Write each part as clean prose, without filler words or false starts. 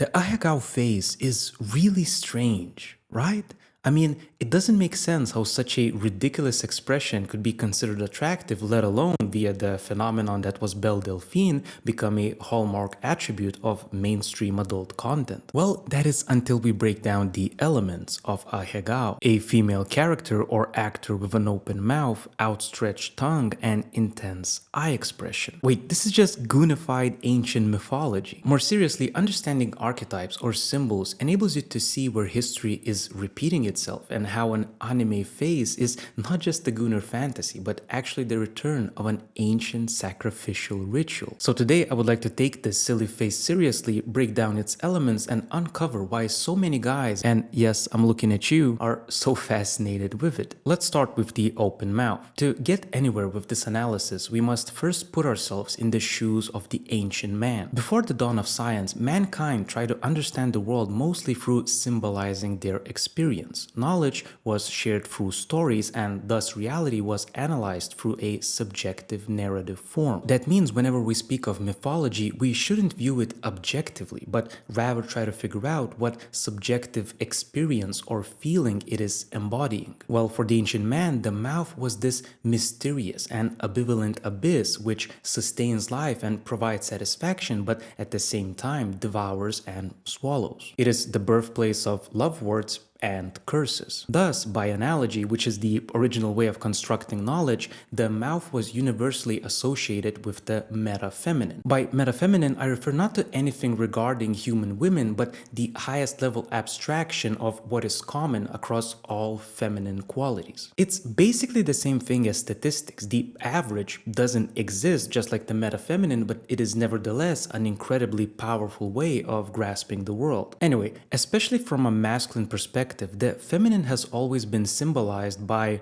The Ahegao phase is really strange, right? I mean, it doesn't make sense how such a ridiculous expression could be considered attractive, let alone via the phenomenon that was Belle Delphine become a hallmark attribute of mainstream adult content. Well, that is until we break down the elements of Ahegao, a female character or actor with an open mouth, outstretched tongue, and intense eye expression. Wait, this is just goonified ancient mythology. More seriously, understanding archetypes or symbols enables you to see where history is repeating itself and how an anime phase is not just a gooner fantasy, but actually the return of an ancient sacrificial ritual. So today I would like to take this silly phase seriously, break down its elements, and uncover why so many guys, and yes, I'm looking at you, are so fascinated with it. Let's start with the open mouth. To get anywhere with this analysis, we must first put ourselves in the shoes of the ancient man. Before the dawn of science, mankind tried to understand the world mostly through symbolizing their experience. Knowledge was shared through stories, and thus reality was analyzed through a subjective narrative form. That means whenever we speak of mythology, we shouldn't view it objectively, but rather try to figure out what subjective experience or feeling it is embodying. Well, for the ancient man, the mouth was this mysterious and ambivalent abyss which sustains life and provides satisfaction, but at the same time devours and swallows. It is the birthplace of love words and curses. Thus, by analogy, which is the original way of constructing knowledge, the mouth was universally associated with the meta-feminine. By meta-feminine, I refer not to anything regarding human women, but the highest level abstraction of what is common across all feminine qualities. It's basically the same thing as statistics. The average doesn't exist just like the meta-feminine, but it is nevertheless an incredibly powerful way of grasping the world. Anyway, especially from a masculine perspective, the feminine has always been symbolized by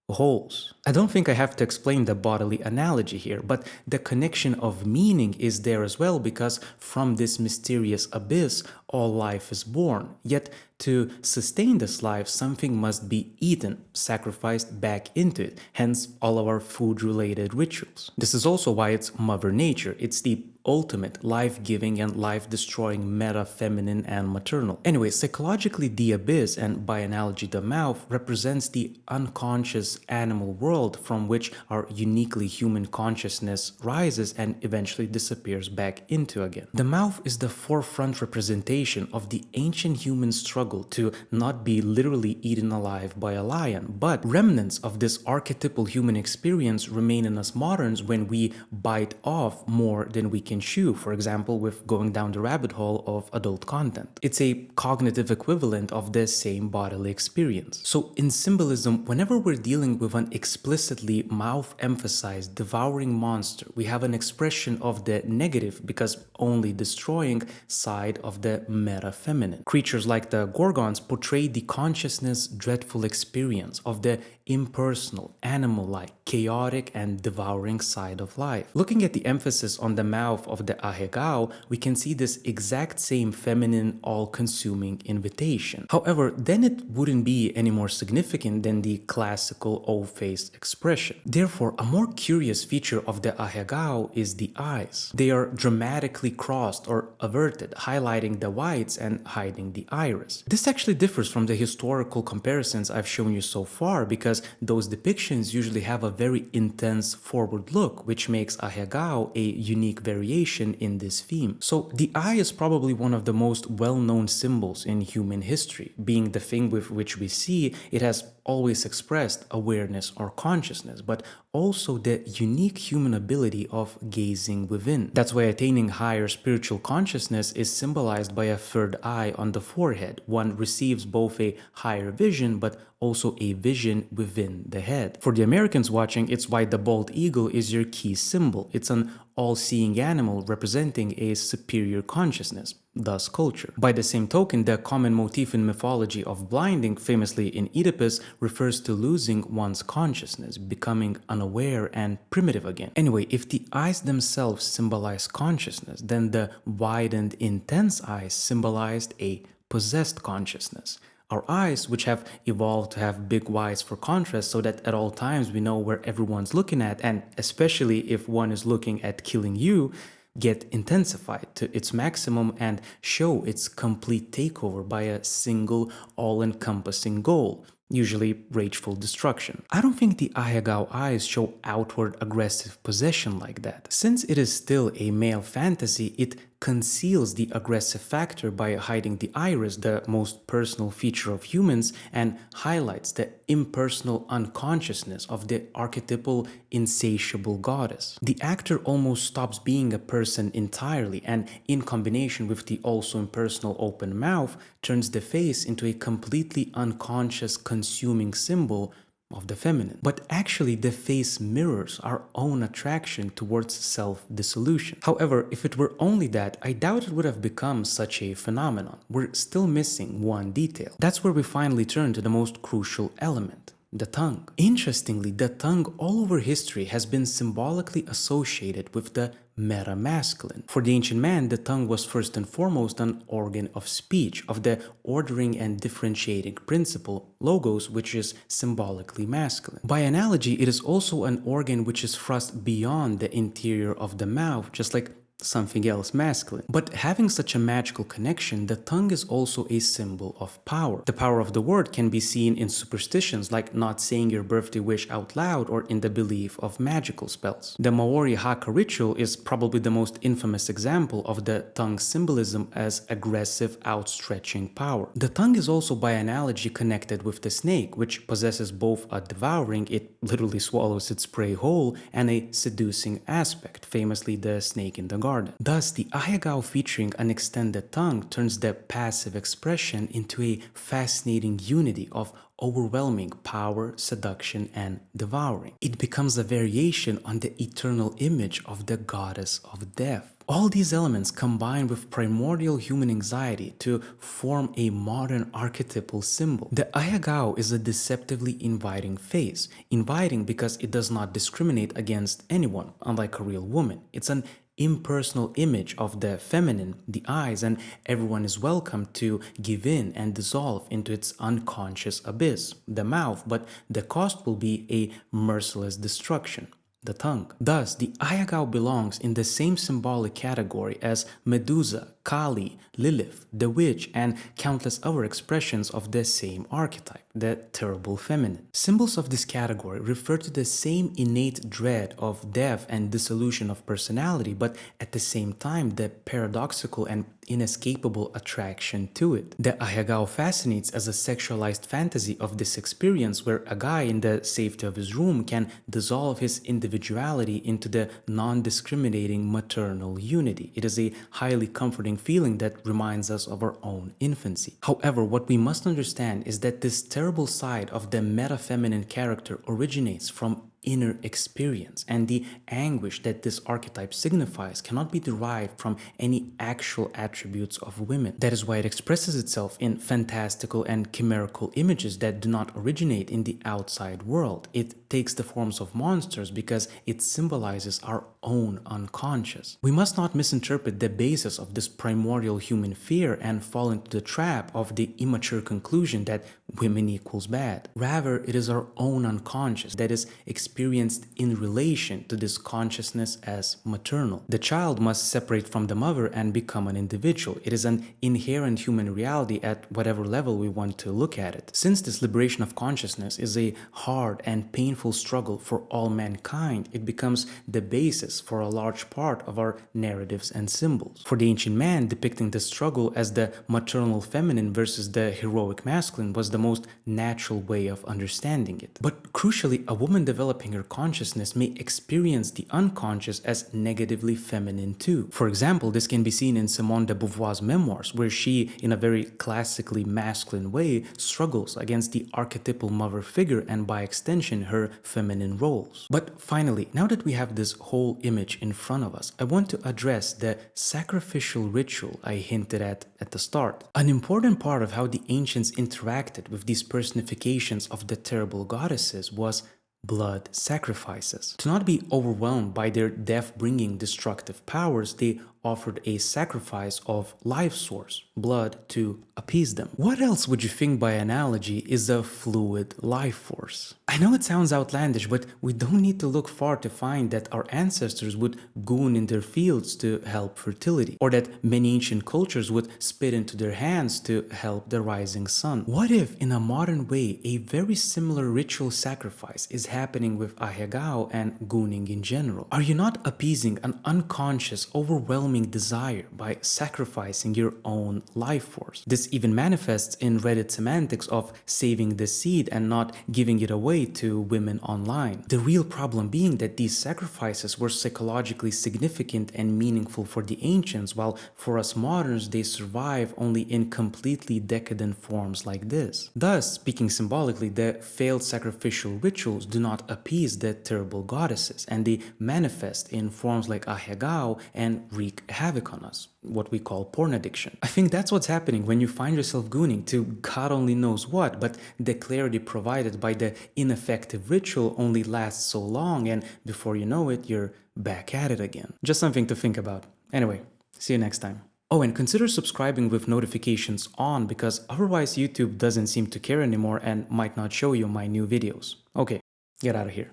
holes. I don't think I have to explain the bodily analogy here, but the connection of meaning is there as well, because from this mysterious abyss, all life is born. Yet, to sustain this life, something must be eaten, sacrificed back into it, hence all of our food-related rituals. This is also why it's Mother Nature. It's the ultimate life-giving and life-destroying meta-feminine and maternal. Anyway, psychologically, the abyss, and by analogy the mouth, represents the unconscious animal world from which our uniquely human consciousness rises and eventually disappears back into again. The mouth is the forefront representation of the ancient human struggle to not be literally eaten alive by a lion, but remnants of this archetypal human experience remain in us moderns when we bite off more than we can chew, for example, with going down the rabbit hole of adult content. It's a cognitive equivalent of the same bodily experience. So in symbolism, whenever we're dealing with an explicitly mouth-emphasized devouring monster, we have an expression of the negative, because only destroying, side of the meta-feminine. Creatures like the Gorgons portray the consciousness, dreadful experience of the impersonal, animal-like, chaotic, and devouring side of life. Looking at the emphasis on the mouth of the Ahegao, we can see this exact same feminine, all-consuming invitation. However, then it wouldn't be any more significant than the classical O-faced expression. Therefore, a more curious feature of the Ahegao is the eyes. They are dramatically crossed or averted, highlighting the whites and hiding the iris. This actually differs from the historical comparisons I've shown you so far, because those depictions usually have a very intense forward look, which makes Ahegao a unique variation in this theme. So the eye is probably one of the most well-known symbols in human history. Being the thing with which we see, it has always expressed awareness or consciousness, but also the unique human ability of gazing within. That's why attaining higher spiritual consciousness is symbolized by a third eye on the forehead. One receives both a higher vision, but also a vision within the head. For the Americans watching, it's why the bald eagle is your key symbol. It's an all-seeing animal representing a superior consciousness, thus culture. By the same token, the common motif in mythology of blinding, famously in Oedipus, refers to losing one's consciousness, becoming unaware and primitive again. Anyway, if the eyes themselves symbolize consciousness, then the widened, intense eyes symbolized a possessed consciousness. Our eyes, which have evolved to have big Ys for contrast so that at all times we know where everyone's looking at, and especially if one is looking at killing you, get intensified to its maximum and show its complete takeover by a single all-encompassing goal, usually rageful destruction. I don't think the Ahegao eyes show outward aggressive possession like that. Since it is still a male fantasy, it conceals the aggressive factor by hiding the iris, the most personal feature of humans, and highlights the impersonal unconsciousness of the archetypal insatiable goddess. The actor almost stops being a person entirely, and in combination with the also impersonal open mouth, turns the face into a completely unconscious consuming symbol of the feminine. But actually, the face mirrors our own attraction towards self-dissolution. However, if it were only that, I doubt it would have become such a phenomenon. We're still missing one detail. That's where we finally turn to the most crucial element: the tongue. Interestingly, the tongue all over history has been symbolically associated with the meta-masculine. For the ancient man, the tongue was first and foremost an organ of speech, of the ordering and differentiating principle, logos, which is symbolically masculine. By analogy, it is also an organ which is thrust beyond the interior of the mouth, just like something else masculine. But having such a magical connection, the tongue is also a symbol of power. The power of the word can be seen in superstitions like not saying your birthday wish out loud, or in the belief of magical spells. The Maori haka ritual is probably the most infamous example of the tongue symbolism as aggressive outstretching power. The tongue is also by analogy connected with the snake, which possesses both a devouring, it literally swallows its prey whole, and a seducing aspect, famously the snake in the garden. Thus, the Ahegao featuring an extended tongue turns the passive expression into a fascinating unity of overwhelming power, seduction, and devouring. It becomes a variation on the eternal image of the goddess of death. All these elements combine with primordial human anxiety to form a modern archetypal symbol. The Ahegao is a deceptively inviting face, inviting because it does not discriminate against anyone, unlike a real woman. It's an impersonal image of the feminine, the eyes, and everyone is welcome to give in and dissolve into its unconscious abyss, the mouth, but the cost will be a merciless destruction: the tongue. Thus, the Ahegao belongs in the same symbolic category as Medusa, Kali, Lilith, the witch, and countless other expressions of the same archetype, the terrible feminine. Symbols of this category refer to the same innate dread of death and dissolution of personality, but at the same time the paradoxical and inescapable attraction to it. The Ahegao fascinates as a sexualized fantasy of this experience where a guy in the safety of his room can dissolve his individuality into the non-discriminating maternal unity. It is a highly comforting feeling that reminds us of our own infancy. However, what we must understand is that this terrible side of the meta-feminine character originates from inner experience, and the anguish that this archetype signifies cannot be derived from any actual attributes of women. That is why it expresses itself in fantastical and chimerical images that do not originate in the outside world. It takes the forms of monsters because it symbolizes our own unconscious. We must not misinterpret the basis of this primordial human fear and fall into the trap of the immature conclusion that women equals bad. Rather, it is our own unconscious that is experienced in relation to this consciousness as maternal. The child must separate from the mother and become an individual. It is an inherent human reality at whatever level we want to look at it. Since this liberation of consciousness is a hard and painful struggle for all mankind, it becomes the basis for a large part of our narratives and symbols. For the ancient man, depicting the struggle as the maternal feminine versus the heroic masculine was the most natural way of understanding it. But crucially, a woman developing her consciousness may experience the unconscious as negatively feminine too. For example, this can be seen in Simone de Beauvoir's memoirs, where she, in a very classically masculine way, struggles against the archetypal mother figure and by extension her feminine roles. But finally, now that we have this whole image in front of us, I want to address the sacrificial ritual I hinted at the start. An important part of how the ancients interacted with these personifications of the terrible goddesses was blood sacrifices. To not be overwhelmed by their death-bringing destructive powers, they offered a sacrifice of life source, blood, to appease them. What else would you think by analogy is a fluid life force? I know it sounds outlandish, but we don't need to look far to find that our ancestors would goon in their fields to help fertility, or that many ancient cultures would spit into their hands to help the rising sun. What if, in a modern way, a very similar ritual sacrifice is happening with Ahegao and gooning in general? Are you not appeasing an unconscious, overwhelming desire by sacrificing your own life force? This even manifests in Reddit semantics of saving the seed and not giving it away to women online. The real problem being that these sacrifices were psychologically significant and meaningful for the ancients, while for us moderns they survive only in completely decadent forms like this. Thus, speaking symbolically, the failed sacrificial rituals do not appease the terrible goddesses, and they manifest in forms like Ahegao and wreak havoc on us, what we call porn addiction. I think that's what's happening when you find yourself gooning to God only knows what, but the clarity provided by the ineffective ritual only lasts so long, and before you know it, you're back at it again. Just something to think about. Anyway, see you next time. Oh, and consider subscribing with notifications on, because otherwise YouTube doesn't seem to care anymore and might not show you my new videos. Okay, get out of here.